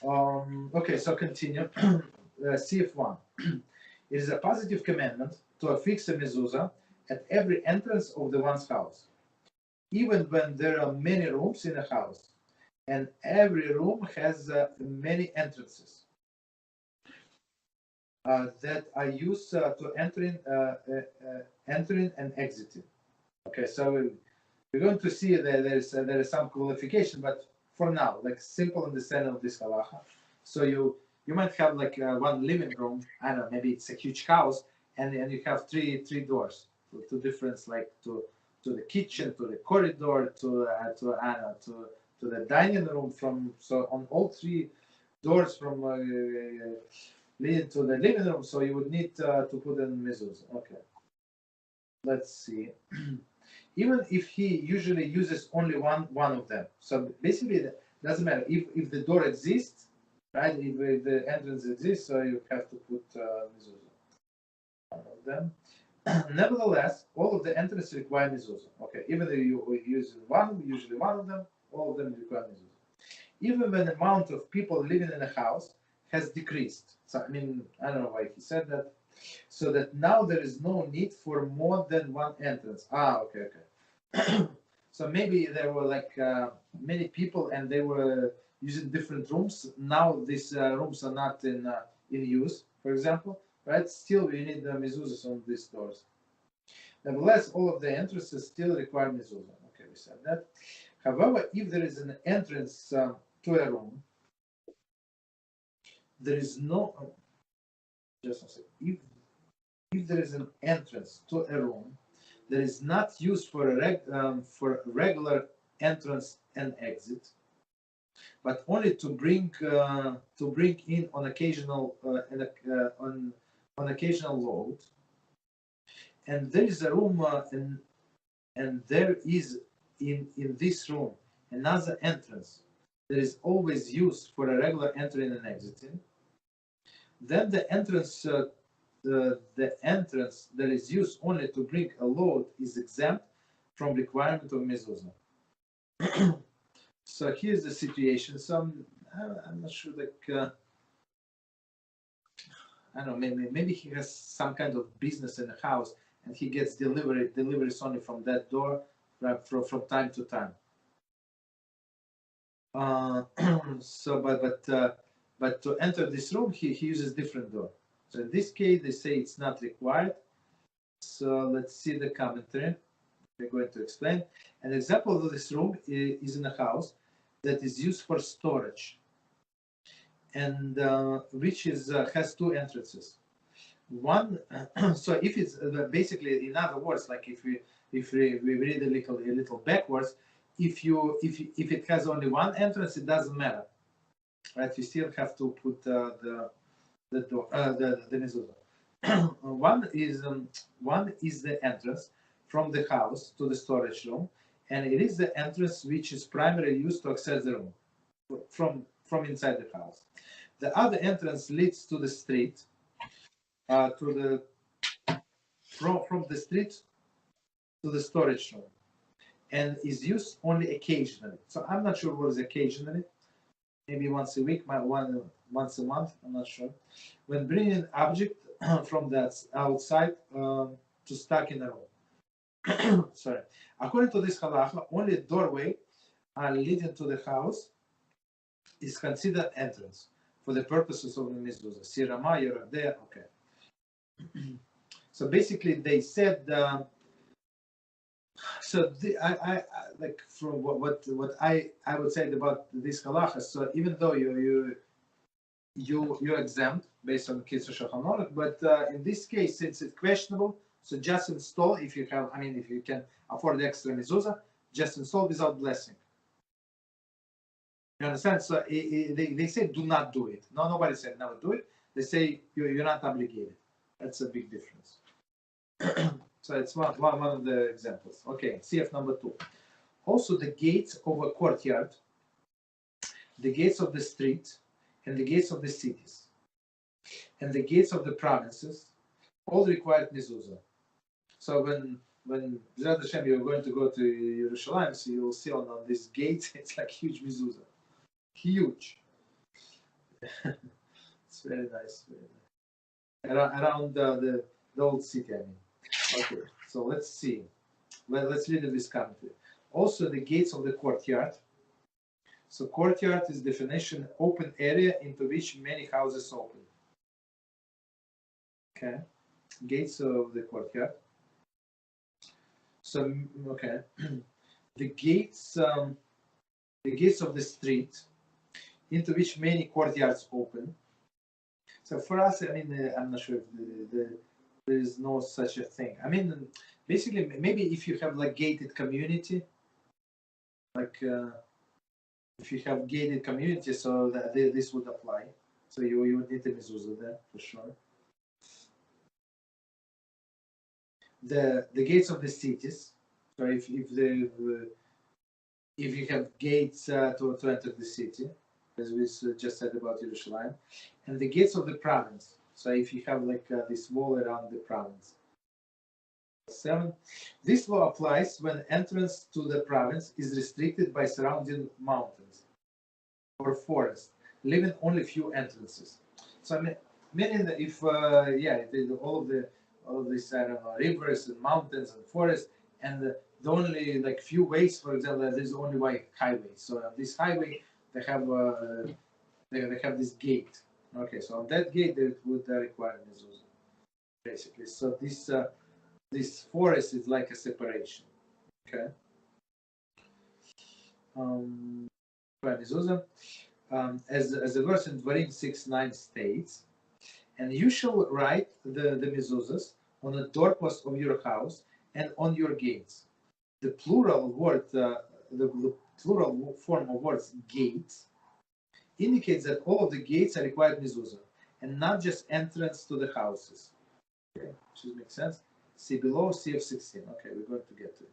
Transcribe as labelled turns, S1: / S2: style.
S1: Okay, so continue. CF1. It is a positive commandment to affix a mezuzah at every entrance of the one's house, even when there are many rooms in a house, and every room has many entrances that are used to entering and exiting. Okay, so we're going to see that there is some qualification, but for now, like simple understanding of this halacha. So you might have like one living room. I don't know, maybe it's a huge house, and you have three doors to different, like to the kitchen, to the corridor, to the dining room. So on all three doors from leading to the living room. So you would need to put in mezuzah. Okay, let's see. Even if he usually uses only one of them. So basically, it doesn't matter if the door exists, right? If the entrance exists, so you have to put mezuzah. One of them. Nevertheless, all of the entrances require mezuzah. Okay, even though you use usually one of them, all of them require mezuzah. Even when the amount of people living in a house has decreased. So I mean, I don't know why he said that. So that now there is no need for more than one entrance. Okay. So maybe there were like many people and they were using different rooms. Now these rooms are not in use, for example, right? Still, we need the mezuzahs on these doors. Nevertheless, all of the entrances still require mezuzah. Okay, we said that. However, if there is an entrance to a room, there is no. Just a second. If there is an entrance to a room that is not used for a regular entrance and exit, but only to bring in on occasional load, and there is a room and there is in this room another entrance that is always used for a regular entering and exiting, then the entrance the entrance that is used only to bring a load is exempt from requirement of mezuzah. So here's the situation. So I'm not sure, like I don't know, maybe he has some kind of business in the house and he gets deliveries only from that door from time to time. So but to enter this room he uses different door. So in this case they say it's not required. So let's see the commentary. We're going to explain. An example of this room is in a house that is used for storage, and which is has two entrances. One, so if it's basically, in other words, like if we read a little backwards, if it has only one entrance, it doesn't matter, right? You still have to put the mezuzah. One is the entrance from the house to the storage room, and it is the entrance which is primarily used to access the room from inside the house. The other entrance leads to the street, from the street to the storage room, and is used only occasionally. So I'm not sure what is occasionally. Maybe once a week, once a month. I'm not sure. When bringing an object from that outside to stack in a room. Sorry. According to this halacha, only a doorway leading to the house is considered entrance for the purposes of the mezuzah. Sirama, you're there, okay. So basically, they said. So I like from what I would say about this halacha. So even though you're exempt based on Kitzur Shulchan Aruch, but in this case, since it's questionable, so just install if you have. I mean, if you can afford the extra mezuzah, just install without blessing. You understand? So they say do not do it. No, nobody said never do it. They say you're not obligated. That's a big difference. So it's one of the examples. Okay, CF number 2. Also, the gates of a courtyard, the gates of the street, and the gates of the cities, and the gates of the provinces, all required mezuzah. So when Beezrat HaShem, you're going to go to Yerushalayim, so you'll see on these gates, it's like huge mezuzah. Huge. It's very nice. Very nice. Around the old city, I mean. Okay, so let's see. Let's read this commentary. Also, the gates of the courtyard. So, courtyard is definition open area into which many houses open. Okay, gates of the courtyard. So, okay, the gates of the street into which many courtyards open. So for us, I mean, I'm not sure if there is no such a thing. I mean, basically, maybe if you have like gated community, like if you have gated community, so that this would apply. So you would need a mezuzah there for sure. The gates of the cities. So if you have gates to enter the city, as we just said about Yerushalayim, and the gates of the province. So if you have like this wall around the province. 7. This law applies when entrance to the province is restricted by surrounding mountains or forest, leaving only few entrances. So I mean, meaning that if all of these I don't know, rivers and mountains and forests, and the only like few ways, for example, there's only one highway. So on this highway, they have this gate. Okay, so on that gate, they would require mezuzah, basically. So this forest is like a separation. Okay. Mezuzah, as the verse in Dvarim 6:9 states, and you shall write the mezuzahs on the doorpost of your house and on your gates. The plural word, the plural form of words gates, indicates that all of the gates are required mezuzah, and not just entrance to the houses. Okay, should make sense. See below, CF16. Okay, we're going to get to it.